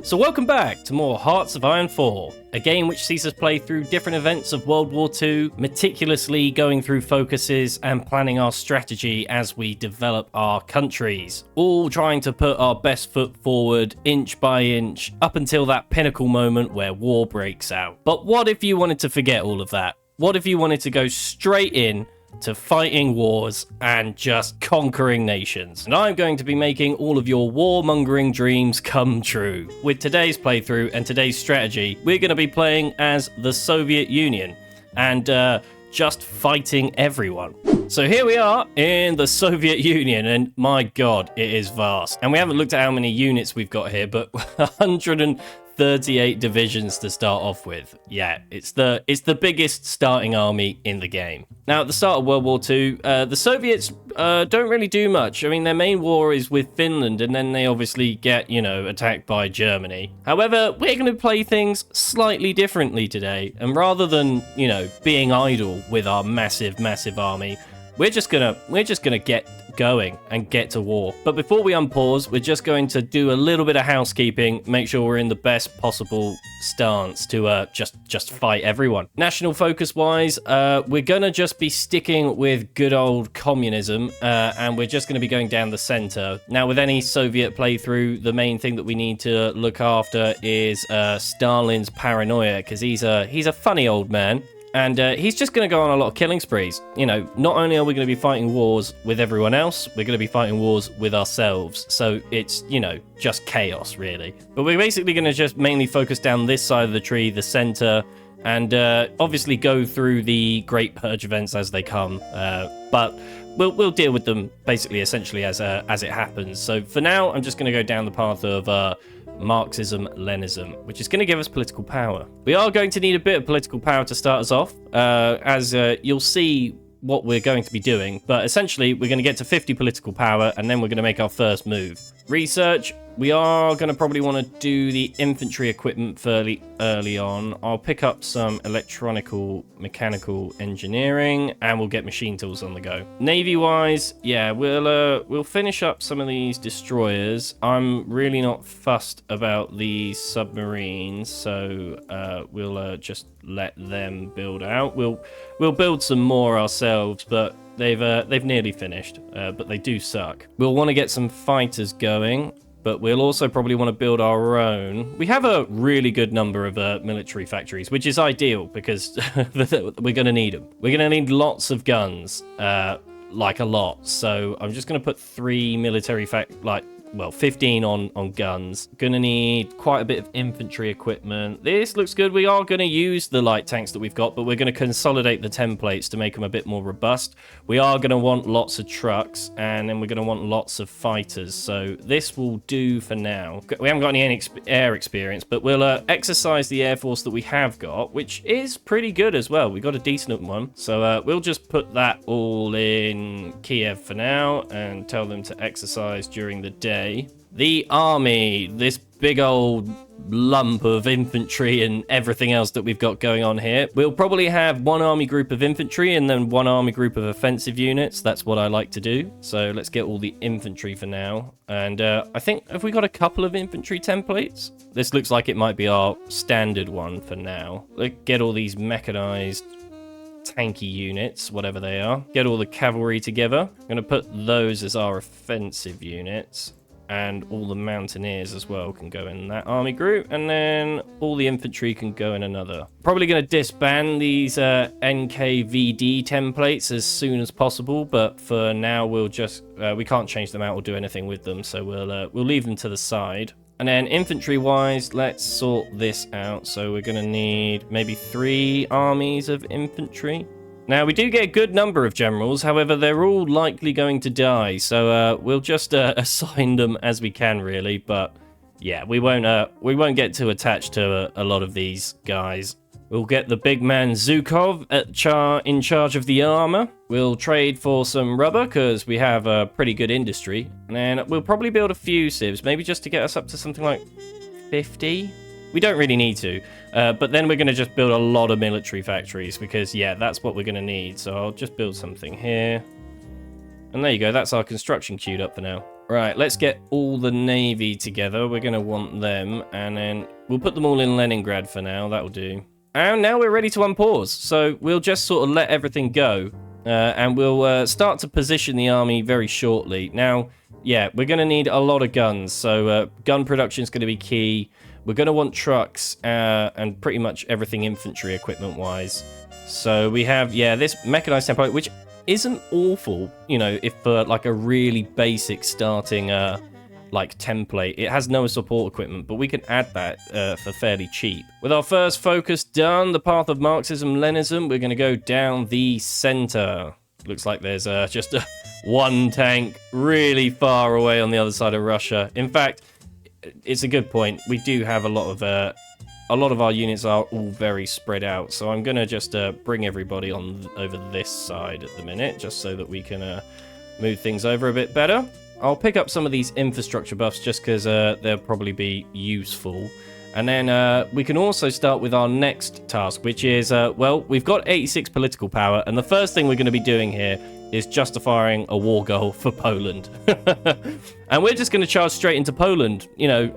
So welcome back to more Hearts of Iron 4, a game which sees us play through different events of World War II, meticulously going through focuses and planning our strategy as we develop our countries, all trying to put our best foot forward inch by inch up until that pinnacle moment where war breaks out. But what if you wanted to forget all of that? What if you wanted to go straight in to fighting wars and just conquering nations? And I'm going to be making all of your warmongering dreams come true. With today's playthrough and today's strategy, we're going to be playing as the Soviet Union and just fighting everyone. So here we are in the Soviet Union, and my god, it is vast. And we haven't looked at how many units we've got here, but 138 divisions to start off with. Yeah, it's the biggest starting army in the game. Now, at the start of World War II, the Soviets don't really do much. I mean, their main war is with Finland, and then they obviously get, attacked by Germany. However, we're going to play things slightly differently today, and rather than, being idle with our massive, massive army, we're just gonna get going and get to war. But before we unpause, we're just going to do a little bit of housekeeping, make sure we're in the best possible stance to just fight everyone. National focus wise, we're gonna just be sticking with good old communism, and we're just gonna be going down the center. Now, with any Soviet playthrough, the main thing that we need to look after is Stalin's paranoia, because he's a funny old man. And he's just going to go on a lot of killing sprees. Not only are we going to be fighting wars with everyone else, we're going to be fighting wars with ourselves. So it's, just chaos, really. But we're basically going to just mainly focus down this side of the tree, the center, and obviously go through the Great Purge events as they come. But we'll deal with them basically, essentially, as it happens. So for now, I'm just going to go down the path of Marxism-Leninism, which is going to give us political power. We are going to need a bit of political power to start us off, as you'll see what we're going to be doing. But essentially, we're going to get to 50 political power, and then we're going to make our first move. Research, we are going to probably want to do the infantry equipment fairly early on. I'll pick up some electronical, mechanical engineering, and we'll get machine tools on the go. Navy-wise, yeah, we'll finish up some of these destroyers. I'm really not fussed about the submarines, so we'll just let them build out. We'll build some more ourselves, but they've nearly finished, but they do suck. We'll want to get some fighters going, but we'll also probably want to build our own. We have a really good number of military factories, which is ideal because we're going to need them. We're going to need lots of guns, like a lot. So I'm just going to put 3 military 15 on guns. Gonna need quite a bit of infantry equipment. This looks good. We are gonna use the light tanks that we've got, but we're gonna consolidate the templates to make them a bit more robust. We are gonna want lots of trucks, and then we're gonna want lots of fighters. So this will do for now. We haven't got any air experience, but we'll exercise the air force that we have got, which is pretty good as well. We got a decent one. So we'll just put that all in Kiev for now and tell them to exercise during the day. The army, this big old lump of infantry and everything else that we've got going on here. We'll probably have one army group of infantry and then one army group of offensive units. That's what I like to do. So let's get all the infantry for now. And I think, have we got a couple of infantry templates? This looks like it might be our standard one for now. Let's get all these mechanized tanky units, whatever they are. Get all the cavalry together. I'm going to put those as our offensive units. And all the mountaineers as well can go in that army group. And then all the infantry can go in another. Probably going to disband these NKVD templates as soon as possible. But for now, we'll just... we can't change them out or do anything with them. So we'll leave them to the side. And then infantry-wise, let's sort this out. So we're going to need maybe 3 armies of infantry. Now, we do get a good number of generals, however, they're all likely going to die, so we'll just assign them as we can, really, but yeah, we won't get too attached to a lot of these guys. We'll get the big man Zhukov in charge of the armor. We'll trade for some rubber, because we have a pretty good industry, and then we'll probably build a few civs, maybe just to get us up to something like 50? We don't really need to, but then we're going to just build a lot of military factories because, yeah, that's what we're going to need. So I'll just build something here. And there you go. That's our construction queued up for now. Right, let's get all the Navy together. We're going to want them, and then we'll put them all in Leningrad for now. That'll do. And now we're ready to unpause. So we'll just sort of let everything go, and we'll start to position the army very shortly. Now, yeah, we're going to need a lot of guns, so gun production is going to be key. We're going to want trucks and pretty much everything infantry equipment-wise. So we have, yeah, this mechanized template, which isn't awful, you know, if for like a really basic starting like template. It has no support equipment, but we can add that for fairly cheap. With our first focus done, the path of Marxism-Leninism, we're going to go down the center. Looks like there's just one tank really far away on the other side of Russia. In fact, it's a good point. We do have a lot of our units are all very spread out, so I'm gonna just bring everybody on over this side at the minute, just so that we can move things over a bit better. I'll pick up some of these infrastructure buffs just because they'll probably be useful. And then we can also start with our next task, which is, well, we've got 86 political power, and the first thing we're going to be doing here is justifying a war goal for Poland. And we're just going to charge straight into Poland, you know,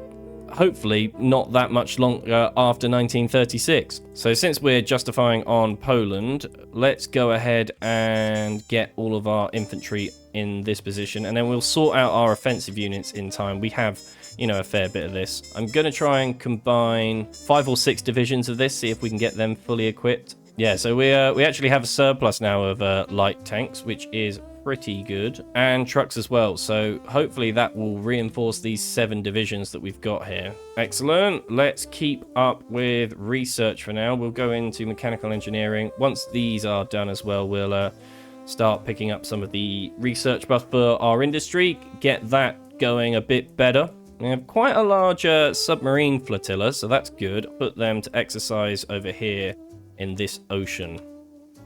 hopefully not that much longer after 1936. So since we're justifying on Poland, let's go ahead and get all of our infantry in this position, and then we'll sort out our offensive units in time. We have, you know, a fair bit of this. I'm going to try and combine 5 or 6 divisions of this, see if we can get them fully equipped. Yeah, so we actually have a surplus now of light tanks, which is pretty good, and trucks as well, so hopefully that will reinforce these 7 divisions that we've got here. Excellent. Let's keep up with research for now. We'll go into mechanical engineering. Once these are done as well, we'll start picking up some of the research buff for our industry, get that going a bit better. We have quite a large submarine flotilla, so that's good. Put them to exercise over here in this ocean.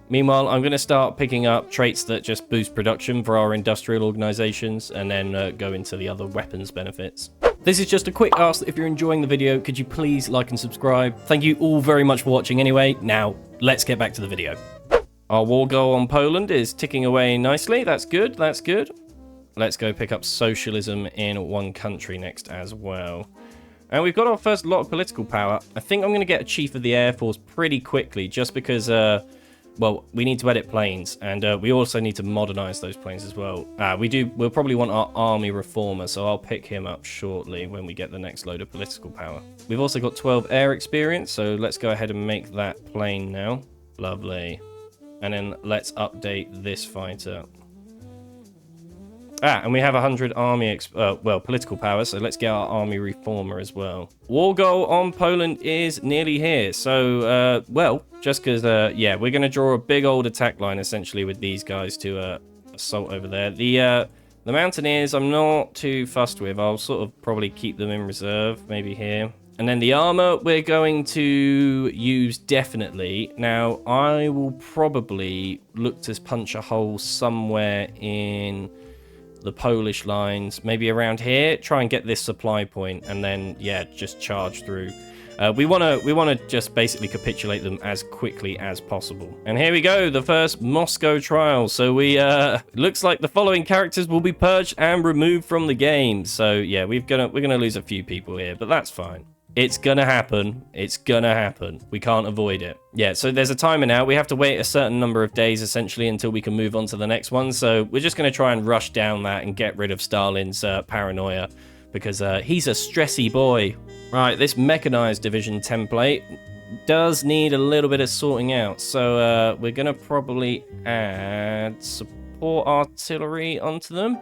Meanwhile, I'm going to start picking up traits that just boost production for our industrial organizations, and then go into the other weapons benefits. This is just a quick ask that if you're enjoying the video, could you please like and subscribe? Thank you all very much for watching anyway. Now, let's get back to the video. Our war goal on Poland is ticking away nicely. That's good, that's good. Let's go pick up socialism in one country next as well. And we've got our first lot of political power. I think I'm going to get a chief of the Air Force pretty quickly, just because, well, we need to edit planes, and we also need to modernize those planes as well. We'll probably want our army reformer, so I'll pick him up shortly when we get the next load of political power. We've also got 12 air experience, so let's go ahead and make that plane now. Lovely. And then let's update this fighter. And we have 100 army, political power, so let's get our army reformer as well. War goal on Poland is nearly here, so, well, just because, yeah, we're going to draw a big old attack line, essentially, with these guys to assault over there. The Mountaineers, I'm not too fussed with. I'll sort of probably keep them in reserve, maybe here. And then the armor, we're going to use definitely. Now, I will probably look to punch a hole somewhere in the Polish lines, maybe around here, try and get this supply point, and then, yeah, just charge through. We want to just basically capitulate them as quickly as possible. And here we go, the first Moscow trial. So we looks like the following characters will be purged and removed from the game. So yeah, we're gonna lose a few people here, but that's fine. It's gonna happen. It's gonna happen. We can't avoid it. Yeah, so there's a timer now. We have to wait a certain number of days, essentially, until we can move on to the next one. So we're just gonna try and rush down that and get rid of Stalin's paranoia, because he's a stressy boy. Right, this mechanized division template does need a little bit of sorting out. So we're gonna probably add support artillery onto them.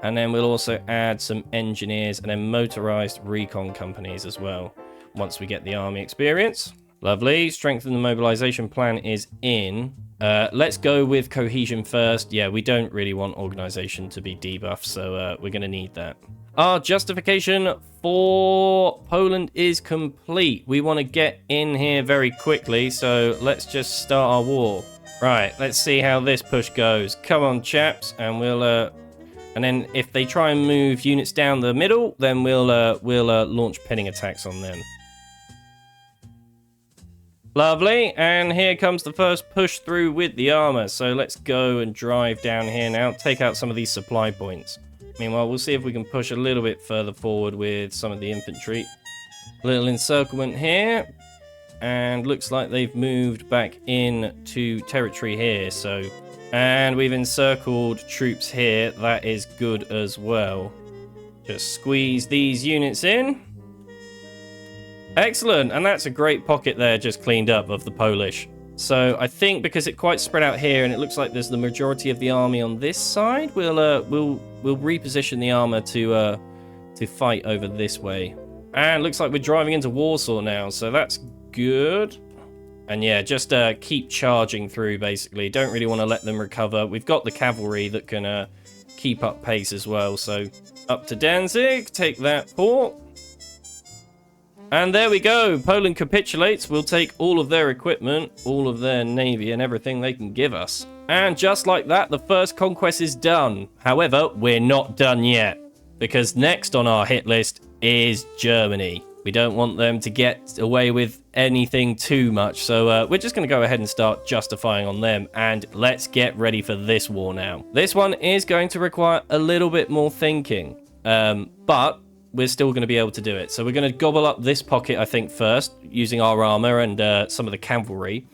And then we'll also add some engineers and then motorized recon companies as well, once we get the army experience. Lovely. Strengthen the mobilization plan is in. Let's go with cohesion first. Yeah, we don't really want organization to be debuffed, so we're going to need that. Our justification for Poland is complete. We want to get in here very quickly, so let's just start our war. Right, let's see how this push goes. Come on, chaps, and we'll... And then if they try and move units down the middle, then we'll launch pinning attacks on them. Lovely. And here comes the first push through with the armor. So let's go and drive down here now. Take out some of these supply points. Meanwhile, we'll see if we can push a little bit further forward with some of the infantry. Little encirclement here. And looks like they've moved back into territory here, so... And we've encircled troops here. That is good as well. Just squeeze these units in. Excellent, and that's a great pocket there just cleaned up of the Polish. So I think because it's quite spread out here, and it looks like there's the majority of the army on this side, we'll reposition the armor to fight over this way. And looks like we're driving into Warsaw now, so that's good. And yeah, just keep charging through, basically. Don't really want to let them recover. We've got the cavalry that can keep up pace as well. So up to Danzig, take that port. And there we go. Poland capitulates. We'll take all of their equipment, all of their navy, and everything they can give us. And just like that, the first conquest is done. However, we're not done yet, because next on our hit list is Germany. We don't want them to get away with anything too much, so we're just going to go ahead and start justifying on them, and let's get ready for this war now. This one is going to require a little bit more thinking, but we're still going to be able to do it. So we're going to gobble up this pocket, I think, first, using our armor and some of the cavalry.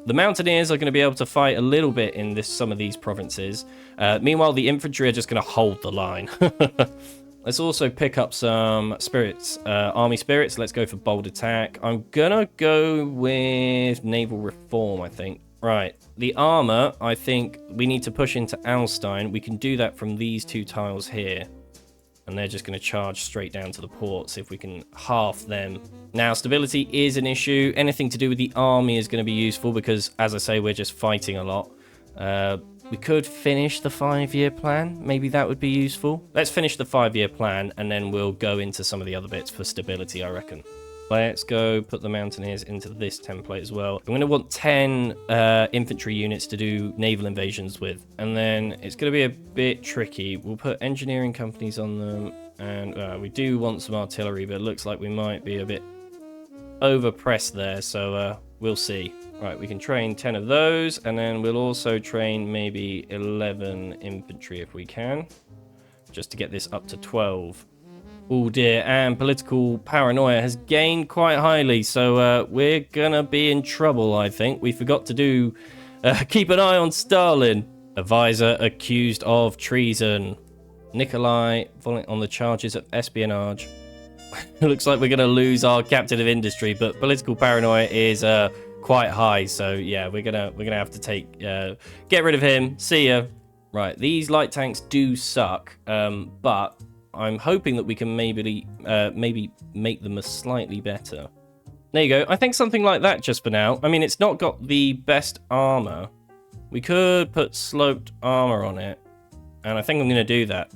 The mountaineers are going to be able to fight a little bit in some of these provinces. Meanwhile, the infantry are just going to hold the line. Let's also pick up some spirits, army spirits. Let's go for bold attack. I'm gonna go with naval reform, I think. Right, the armor, I think we need to push into Alstein. We can do that from these two tiles here. And they're just gonna charge straight down to the port, see if we can half them. Now, stability is an issue. Anything to do with the army is gonna be useful because, as I say, we're just fighting a lot. We could finish the 5-year plan. Maybe that would be useful. Let's finish the 5-year plan, and then we'll go into some of the other bits for stability, I reckon. Let's go put the mountaineers into this template as well. I'm going to want 10 infantry units to do naval invasions with. And then it's going to be a bit tricky. We'll put engineering companies on them. And we do want some artillery, but it looks like we might be a bit overpressed there. So we'll see. Right, we can train 10 of those, and then we'll also train maybe 11 infantry if we can, just to get this up to 12. Oh dear, and political paranoia has gained quite highly, so we're gonna be in trouble, I think. We forgot to do keep an eye on Stalin. Advisor accused of treason. Nikolai on the charges of espionage. It looks like we're gonna lose our captain of industry, but political paranoia is quite high, so yeah, we're gonna have to get rid of him. See ya. Right, these light tanks do suck, but I'm hoping that we can maybe make them a slightly better. There you go. I think something like that just for now. I mean, it's not got the best armor. We could put sloped armor on it, and I think I'm gonna do that.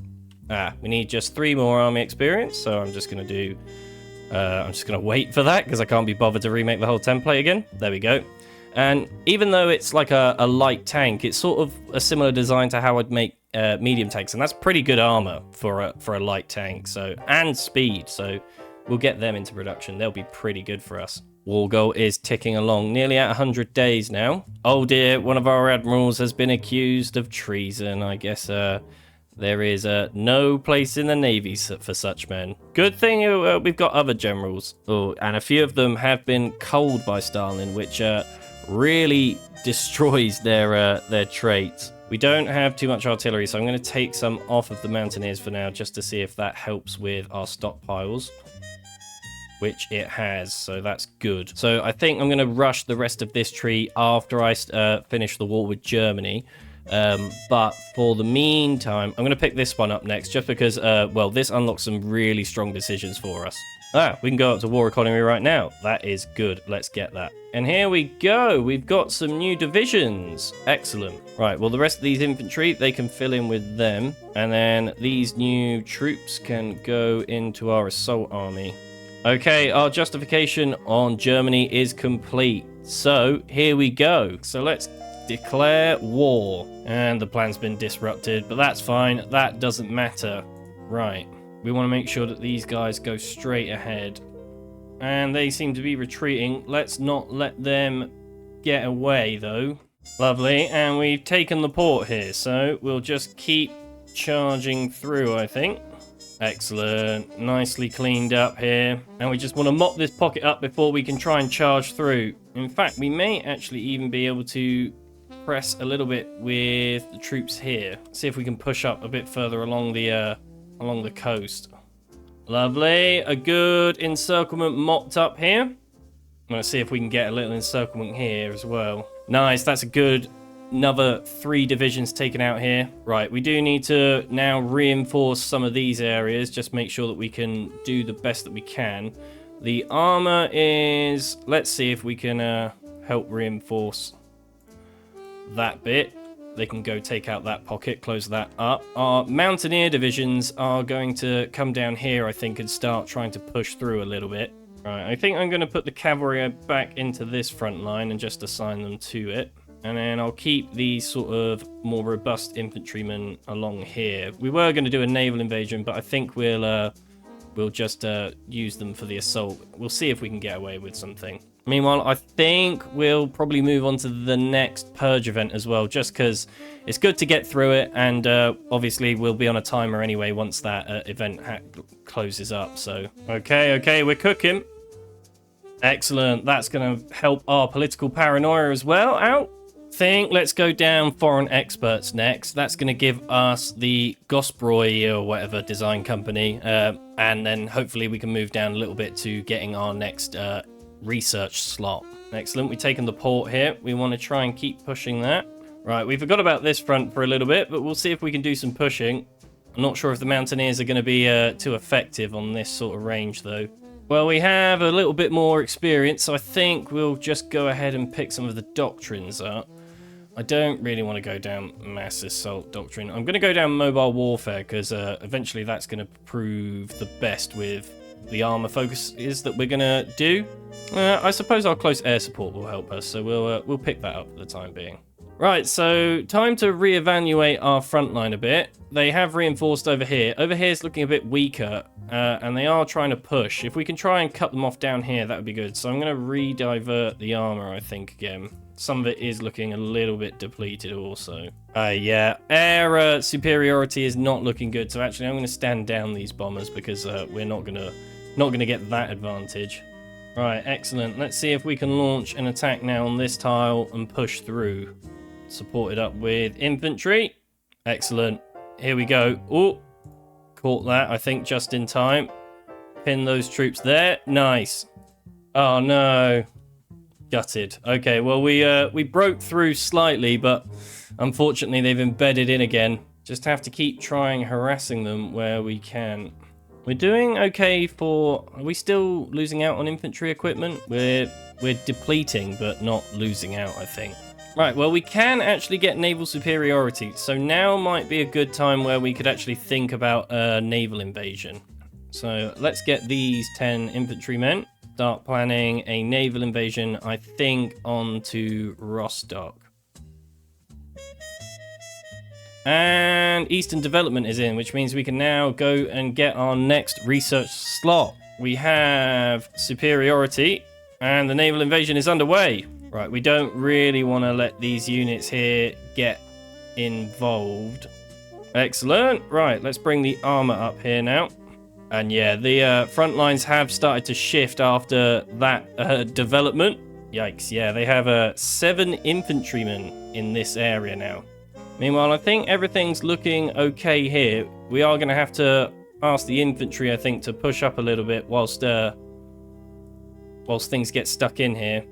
We need just 3 more army experience, so I'm just gonna do. I'm just going to wait for that because I can't be bothered to remake the whole template again. There we go. And even though it's like a light tank, it's sort of a similar design to how I'd make medium tanks. And that's pretty good armor for a light tank, so and speed. So we'll get them into production. They'll be pretty good for us. War goal is ticking along, nearly at 100 days now. Oh dear, one of our admirals has been accused of treason. I guess there is no place in the Navy for such men. Good thing we've got other generals. Oh, and a few of them have been culled by Stalin, which really destroys their traits. We don't have too much artillery, so I'm going to take some off of the mountaineers for now, just to see if that helps with our stockpiles. Which it has, so that's good. So I think I'm going to rush the rest of this tree after I finish the war with Germany. But for the meantime, I'm going to pick this one up next, just because, well, this unlocks some really strong decisions for us. We can go up to war economy right now. That is good. Let's get that. And here we go. We've got some new divisions. Excellent. Right, well, the rest of these infantry, they can fill in with them. And then these new troops can go into our assault army. Okay, our justification on Germany is complete. So, here we go. So let's declare war. And the plan's been disrupted, but that's fine. That doesn't matter. Right. We want to make sure that these guys go straight ahead. And they seem to be retreating. Let's not let them get away, though. Lovely. And we've taken the port here, so we'll just keep charging through, I think. Excellent. Nicely cleaned up here. And we just want to mop this pocket up before we can try and charge through. In fact, we may actually even be able to press a little bit with the troops here. See if we can push up a bit further along the coast. Lovely. A good encirclement mopped up here. I'm going to see if we can get a little encirclement here as well. Nice. That's a good... Another 3 divisions taken out here. Right, we do need to now reinforce some of these areas. Just make sure that we can do the best that we can. The armor is... Let's see if we can help reinforce that bit. They can go take out that pocket, close that up. Our mountaineer divisions are going to come down here, I think, and start trying to push through a little bit. Right, I think I'm going to put the cavalry back into this front line and just assign them to it. And then I'll keep these sort of more robust infantrymen along here. We were going to do a naval invasion, but I think we'll just use them for the assault. We'll see if we can get away with something. Meanwhile, I think we'll probably move on to the next purge event as well, just because it's good to get through it. And obviously, we'll be on a timer anyway once that event closes up. So, okay, we're cooking. Excellent. That's going to help our political paranoia as well out. Let's go down foreign experts next. That's going to give us the Gosbroy or whatever design company. And then hopefully we can move down a little bit to getting our next research slot. Excellent. We've taken the port here. We want to try and keep pushing that. Right, we forgot about this front for a little bit, but we'll see if we can do some pushing. I'm not sure if the Mountaineers are going to be too effective on this sort of range, though. Well, we have a little bit more experience, so I think we'll just go ahead and pick some of the doctrines up. I don't really want to go down mass assault doctrine. I'm going to go down mobile warfare because eventually that's going to prove the best with the armor focuses that we're going to do. I suppose our close air support will help us, so we'll pick that up for the time being. Right, so time to reevaluate our front line a bit. They have reinforced over here. Over here is looking a bit weaker, and they are trying to push. If we can try and cut them off down here, that would be good. So I'm going to re-divert the armor, I think, again. Some of it is looking a little bit depleted also. Yeah, air superiority is not looking good. So actually, I'm going to stand down these bombers because we're not gonna get that advantage. Right, excellent. Let's see if we can launch an attack now on this tile and push through. Supported up with infantry. Excellent. Here we go. Oh, caught that, I think, just in time. Pin those troops there. Nice. Oh, no. Gutted. Okay, well, we broke through slightly, but unfortunately, they've embedded in again. Just have to keep trying harassing them where we can. We're doing okay for... Are we still losing out on infantry equipment? We're depleting, but not losing out, I think. Right, well, we can actually get naval superiority, so now might be a good time where we could actually think about a naval invasion. So let's get these 10 infantrymen, start planning a naval invasion, I think, onto Rostock. And Eastern Development is in, which means we can now go and get our next research slot. We have superiority, and the naval invasion is underway. Right, we don't really want to let these units here get involved. Excellent. Right, let's bring the armor up here now. And yeah, the front lines have started to shift after that development. Yikes, yeah, they have 7 infantrymen in this area now. Meanwhile, I think everything's looking okay here. We are going to have to ask the infantry, I think, to push up a little bit whilst things get stuck in here.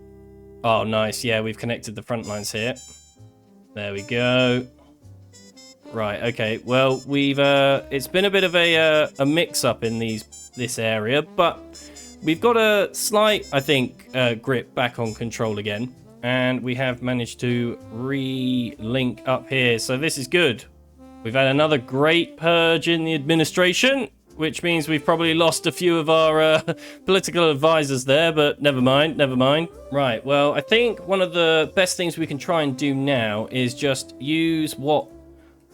Oh, nice. Yeah, we've connected the front lines here. There we go. Right, okay. Well, we've it's been a bit of a mix-up in this area, but we've got a slight, I think, grip back on control again. And we have managed to re-link up here, so this is good. We've had another great purge in the administration, which means we've probably lost a few of our political advisors there, but never mind. Right, well, I think one of the best things we can try and do now is just use what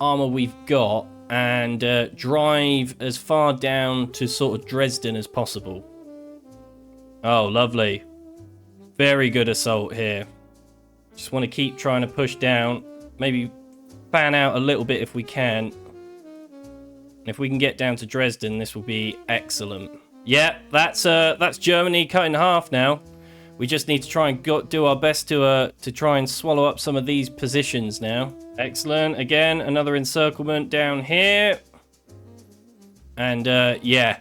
armor we've got and drive as far down to sort of Dresden as possible. Oh, lovely. Very good assault here. Just want to keep trying to push down. Maybe fan out a little bit if we can. If we can get down to Dresden, this will be excellent. Yeah, that's Germany cut in half now. We just need to try and do our best to try and swallow up some of these positions now. Excellent. Again, another encirclement down here. And yeah,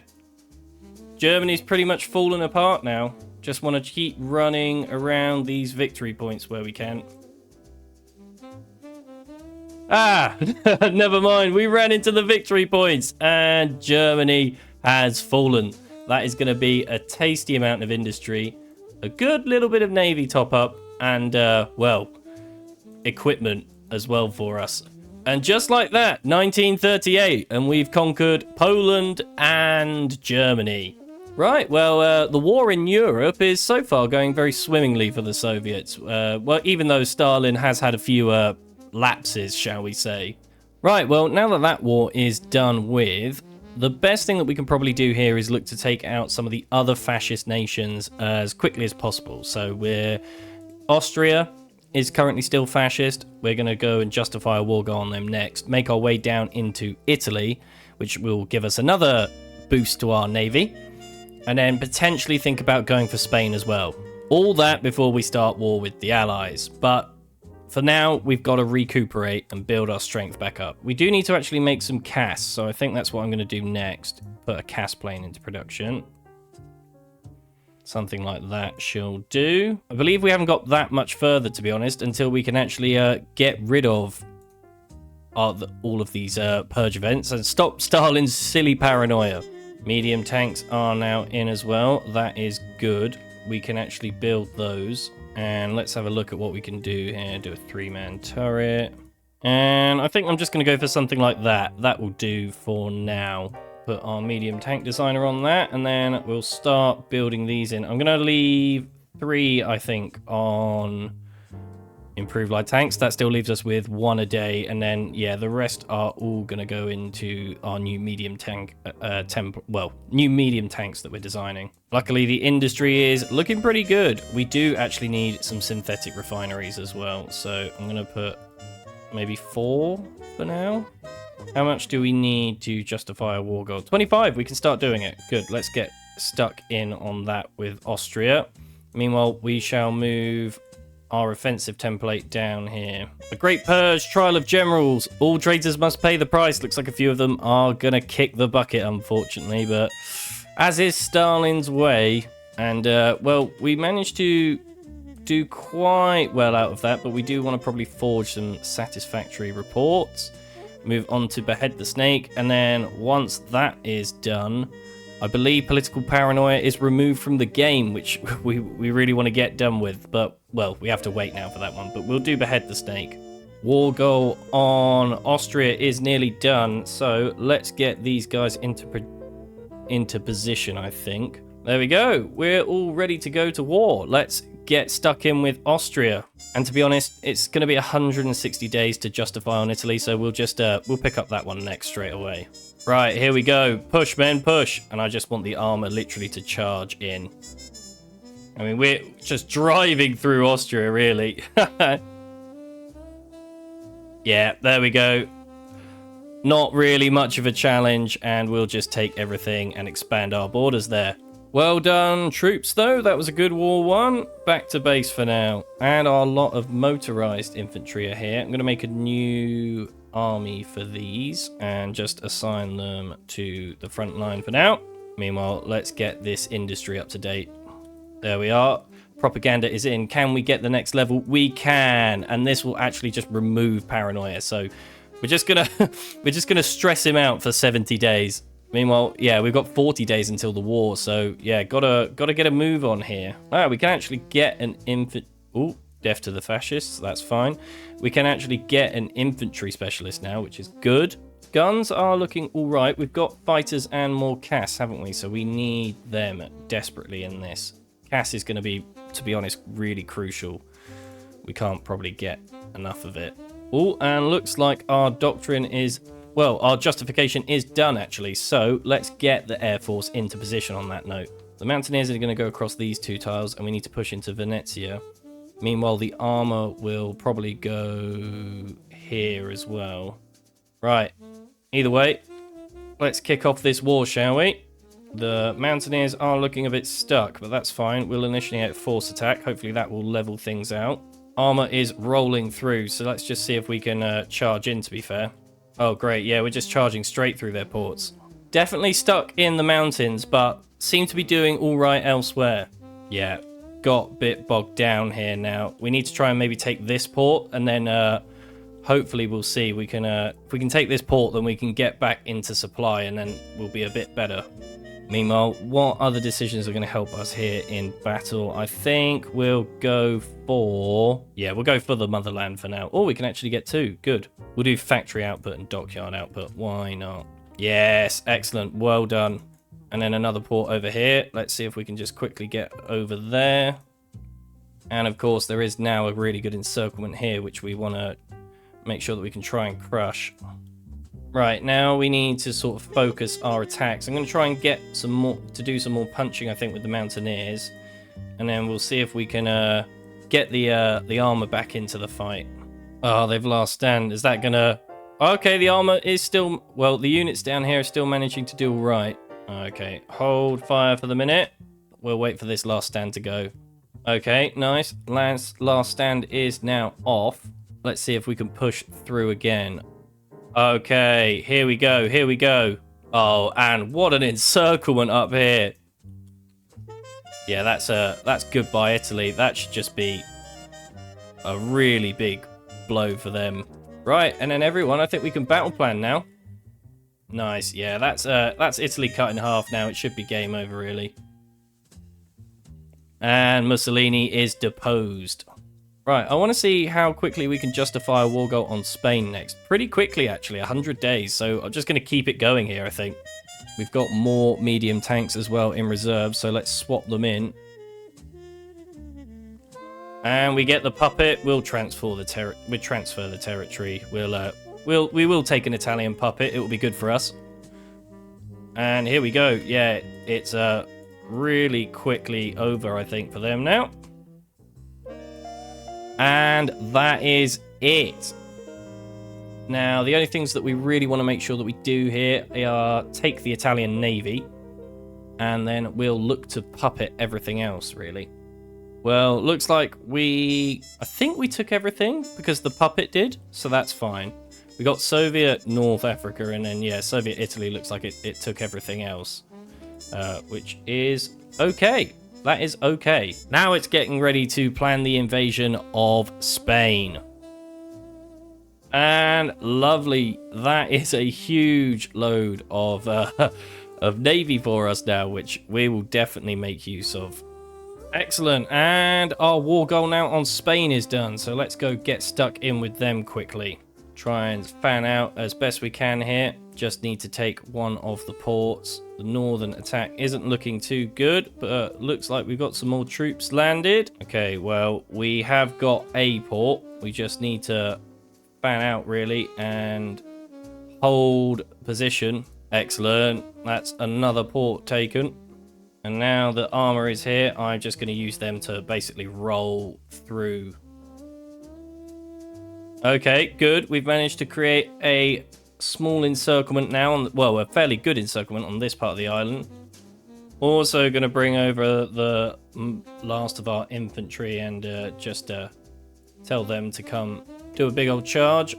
Germany's pretty much fallen apart now. Just want to keep running around these victory points where we can. Ah, never mind. We ran into the victory points and Germany has fallen. That is going to be a tasty amount of industry, a good little bit of navy top up, and, well, equipment as well for us. And just like that, 1938, and we've conquered Poland and Germany. Right, well, the war in Europe is so far going very swimmingly for the Soviets. Well, even though Stalin has had a few lapses, shall we say. Right, well, now that that war is done with, the best thing that we can probably do here is look to take out some of the other fascist nations as quickly as possible. So Austria is currently still fascist. We're going to go and justify a war goal on them next. Make our way down into Italy, which will give us another boost to our navy. And then potentially think about going for Spain as well. All that before we start war with the Allies. But for now, we've got to recuperate and build our strength back up. We do need to actually make some CAS, so I think that's what I'm going to do next. Put a CAS plane into production. Something like that shall do. I believe we haven't got that much further, to be honest, until we can actually get rid of all of these purge events and stop Stalin's silly paranoia. Medium tanks are now in as well. That is good. We can actually build those. And let's have a look at what we can do here. Do a 3-man turret. And I think I'm just going to go for something like that. That will do for now. Put our medium tank designer on that. And then we'll start building these in. I'm going to leave 3, I think, on improved light tanks. That still leaves us with 1 a day. And then, yeah, the rest are all going to go into our new medium tank, new medium tanks that we're designing. Luckily, the industry is looking pretty good. We do actually need some synthetic refineries as well. So I'm going to put maybe 4 for now. How much do we need to justify a war goal? 25. We can start doing it. Good. Let's get stuck in on that with Austria. Meanwhile, we shall move our offensive template down here. The Great Purge, Trial of Generals. All traitors must pay the price. Looks like a few of them are going to kick the bucket, unfortunately. But as is Stalin's way. And, well, we managed to do quite well out of that. But we do want to probably forge some satisfactory reports. Move on to Behead the Snake. And then once that is done, I believe political paranoia is removed from the game, which we really want to get done with. But, well, we have to wait now for that one. But we'll do Behead the Snake. War goal on Austria is nearly done. So let's get these guys into position, I think. There we go. We're all ready to go to war. Let's get stuck in with Austria. And to be honest, it's going to be 160 days to justify on Italy. So we'll just we'll pick up that one next straight away. Right, here we go. Push, men, push. And I just want the armor literally to charge in. I mean, we're just driving through Austria, really. Yeah, there we go. Not really much of a challenge, and we'll just take everything and expand our borders there. Well done, troops, though. That was a good war won. Back to base for now. And our lot of motorized infantry are here. I'm going to make a new army for these and just assign them to the front line for now. Meanwhile, let's get this industry up to date. There we are. Propaganda is in. Can we get the next level? We can. And this will actually just remove paranoia. So we're just gonna stress him out for 70 days. Meanwhile, yeah, we've got 40 days until the war, so yeah, gotta get a move on here. Ah, we can actually get an Ooh, death to the fascists, that's fine. We can actually get an infantry specialist now, which is good. Guns are looking all right. We've got fighters and more CAS, haven't we? So we need them desperately in this. CAS is going to be honest, really crucial. We can't probably get enough of it. Oh, and looks like our doctrine is... Well, our justification is done, actually. So let's get the Air Force into position on that note. The Mountaineers are going to go across these 2 tiles, and we need to push into Venezia. Meanwhile, the armor will probably go here as well. Right. Either way, let's kick off this war, shall we? The Mountaineers are looking a bit stuck, but that's fine. We'll initiate a force attack. Hopefully that will level things out. Armor is rolling through, so let's just see if we can charge in, to be fair. Oh, great. Yeah, we're just charging straight through their ports. Definitely stuck in the mountains, but seem to be doing all right elsewhere. Yeah, got a bit bogged down here now. We need to try and maybe take this port, and then hopefully we'll see. We can if we can take this port, then we can get back into supply, and then we'll be a bit better. Meanwhile, what other decisions are going to help us here in battle? I think we'll go for... Yeah, we'll go for the motherland for now. Oh, we can actually get two. Good. We'll do factory output and dockyard output. Why not? Yes, excellent. Well done. And then another port over here. Let's see if we can just quickly get over there. And of course, there is now a really good encirclement here, which we want to make sure that we can try and crush. Right, now we need to sort of focus our attacks. I'm going to try and get some more, to do some more punching, I think, with the Mountaineers. And then we'll see if we can get the armor back into the fight. Oh, they've last stand. Is that going to... Okay, the armor is still... Well, the units down here are still managing to do all right. Okay, hold fire for the minute. We'll wait for this last stand to go. Okay, nice. Last stand is now off. Let's see if we can push through again. Okay, here we go, here we go. Oh, and what an encirclement up here. Yeah, that's goodbye Italy. That should just be a really big blow for them. Right, and then everyone, I think we can battle plan now. Nice, yeah, that's Italy cut in half now. It should be game over, really. And Mussolini is deposed. Right, I want to see how quickly we can justify a war goal on Spain next. Pretty quickly, actually, 100 days. So I'm just going to keep it going here, I think. We've got more medium tanks as well in reserve, so let's swap them in. And we get the puppet. We'll transfer the territory. We will take an Italian puppet. It will be good for us. And here we go. Yeah, it's really quickly over, I think, for them now. And that is it. Now, the only things that we really want to make sure that we do here are take the Italian Navy, and then we'll look to puppet everything else, really. Well, looks like I think we took everything because the puppet did, so that's fine. We got Soviet North Africa, and then, yeah, Soviet Italy looks like it took everything else, which is okay. That is okay. Now it's getting ready to plan the invasion of Spain. And lovely. That is a huge load of navy for us now, which we will definitely make use of. Excellent. And our war goal now on Spain is done. So let's go get stuck in with them quickly. Try and fan out as best we can here. Just need to take one of the ports. The northern attack isn't looking too good, but looks like we've got some more troops landed. Okay, well, we have got a port. We just need to fan out, really, and hold position. Excellent. That's another port taken. And now the armor is here. I'm just going to use them to basically roll through. Okay, good. We've managed to create a small encirclement now, well, a fairly good encirclement on this part of the island. Also going to bring over the last of our infantry and just tell them to come do a big old charge.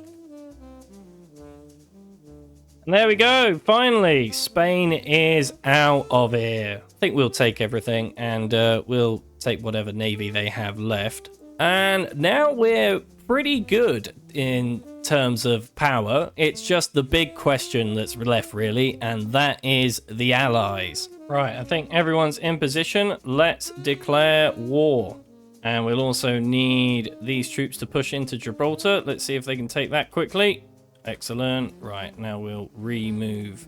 And there we go, finally, Spain is out of here. I think we'll take everything, and we'll take whatever navy they have left. And now we're pretty good in terms of power. It's just the big question that's left, really, and that is the Allies. Right, I think everyone's in position. Let's declare war. And we'll also need these troops to push into Gibraltar. Let's see if they can take that quickly. Excellent. Right, now we'll remove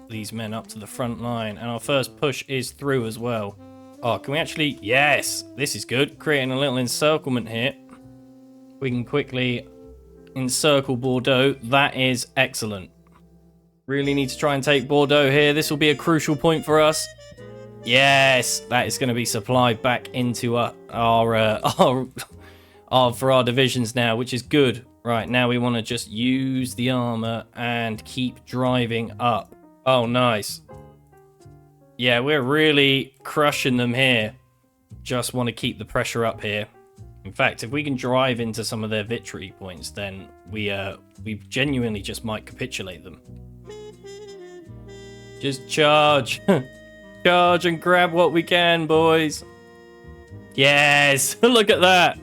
these men up to the front line. And our first push is through as well. Oh, can we actually... Yes, this is good. Creating a little encirclement here. We can quickly encircle Bordeaux. That is excellent. Really need to try and take Bordeaux here. This will be a crucial point for us. Yes, that is going to be supplied back into for our divisions now, which is good. Right, now we want to just use the armor and keep driving up. Oh, nice. Yeah, we're really crushing them here. Just want to keep the pressure up here. In fact, if we can drive into some of their victory points, then we genuinely just might capitulate them. Just charge. Charge and grab what we can, boys. Yes, look at that.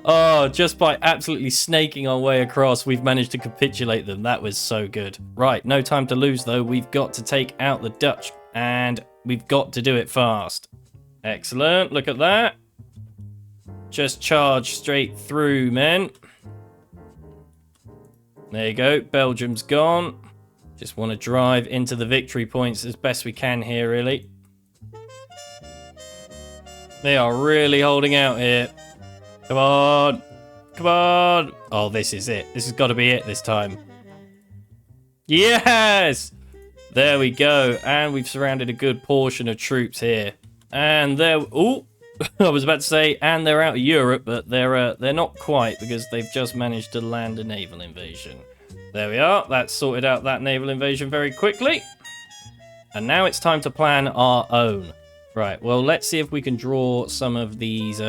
Oh, just by absolutely snaking our way across, we've managed to capitulate them. That was so good. Right, no time to lose, though. We've got to take out the Dutch, and we've got to do it fast. Excellent, look at that. Just charge straight through, men. There you go, Belgium's gone. Just want to drive into the victory points as best we can here, really. They are really holding out here. Come on. Come on. Oh, this is it. This has got to be it this time. Yes! There we go. And we've surrounded a good portion of troops here. And they're... Oh, I was about to say, and they're out of Europe, but they're not quite, because they've just managed to land a naval invasion. There we are. That's sorted out that naval invasion very quickly. And now it's time to plan our own. Right, well, let's see if we can draw some of these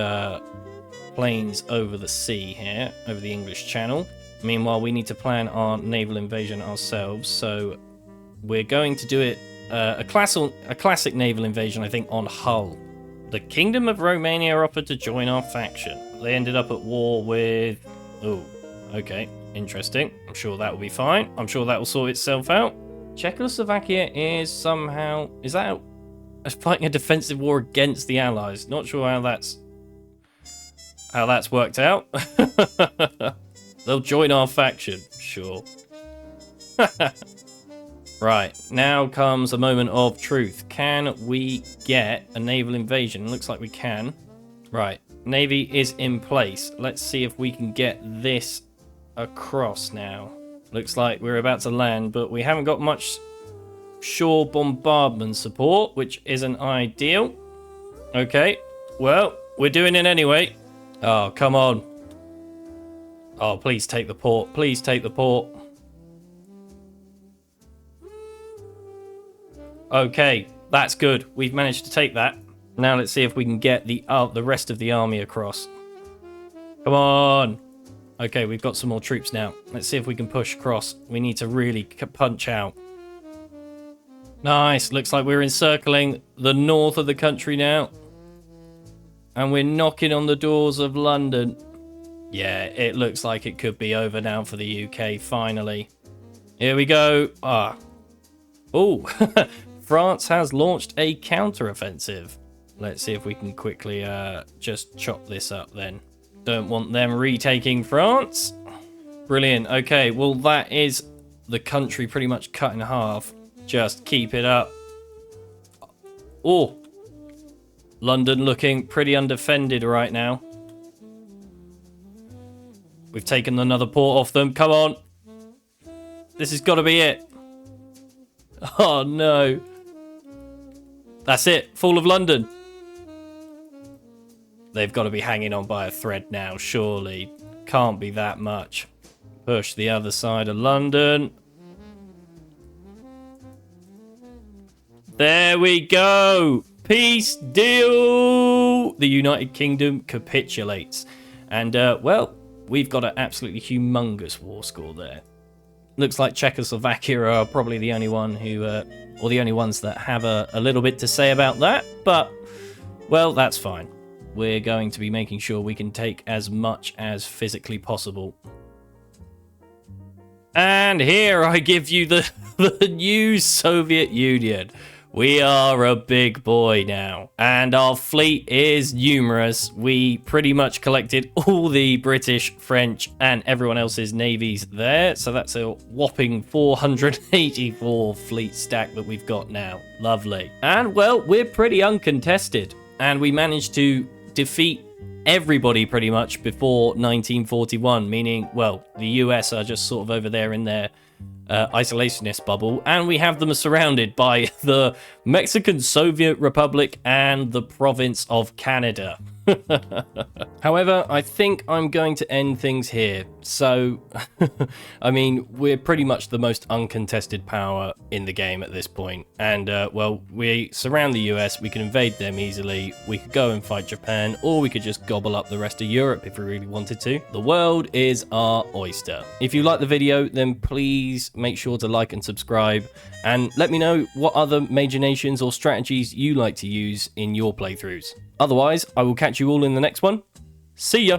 planes over the sea here, over the English Channel. Meanwhile, we need to plan our naval invasion ourselves, so we're going to do it a classic naval invasion, I think, on Hull. The Kingdom of Romania offered to join our faction. They ended up at war with... Oh, okay, interesting. I'm sure that will be fine. I'm sure that will sort itself out. Czechoslovakia is somehow... Is that... fighting a defensive war against the Allies. Not sure how that's worked out. They'll join our faction, sure. Right, now comes a moment of truth. Can we get a naval invasion? Looks like we can. Right, Navy is in place. Let's see if we can get this across now. Looks like we're about to land, but we haven't got much shore bombardment support, which isn't ideal. Okay, well, we're doing it anyway. Oh, come on. Oh, please take the port. Please take the port. Okay, that's good. We've managed to take that. Now let's see if we can get the rest of the army across. Come on. Okay, we've got some more troops now. Let's see if we can push across. We need to really punch out. Nice. Looks like we're encircling the north of the country now. And we're knocking on the doors of London. Yeah, it looks like it could be over now for the UK, finally. Here we go. Oh, France has launched a counter-offensive. Let's see if we can quickly just chop this up then. Don't want them retaking France. Brilliant. Okay, well, that is the country pretty much cut in half. Just keep it up. Oh, London looking pretty undefended right now. We've taken another port off them. Come on. This has got to be it. Oh, no. That's it. Fall of London. They've got to be hanging on by a thread now, surely. Can't be that much. Push the other side of London. There we go. Peace deal. The United Kingdom capitulates. And, well, we've got an absolutely humongous war score there. Looks like Czechoslovakia are probably the only one who, or the only ones that have a little bit to say about that. But, well, that's fine. We're going to be making sure we can take as much as physically possible. And here I give you the new Soviet Union. We are a big boy now, and our fleet is numerous. We pretty much collected all the British, French, and everyone else's navies there. So that's a whopping 484 fleet stack that we've got now. Lovely. And, well, we're pretty uncontested, and we managed to defeat everybody pretty much before 1941, meaning, well, the US are just sort of over there in their isolationist bubble, and we have them surrounded by the Mexican Soviet Republic and the province of Canada. However, I think I'm going to end things here. So, I mean, we're pretty much the most uncontested power in the game at this point. And, well, we surround the US, we can invade them easily, we could go and fight Japan, or we could just gobble up the rest of Europe if we really wanted to. The world is our oyster. If you like the video, then please make sure to like and subscribe, and let me know what other major nations or strategies you like to use in your playthroughs. Otherwise, I will catch you all in the next one. See ya!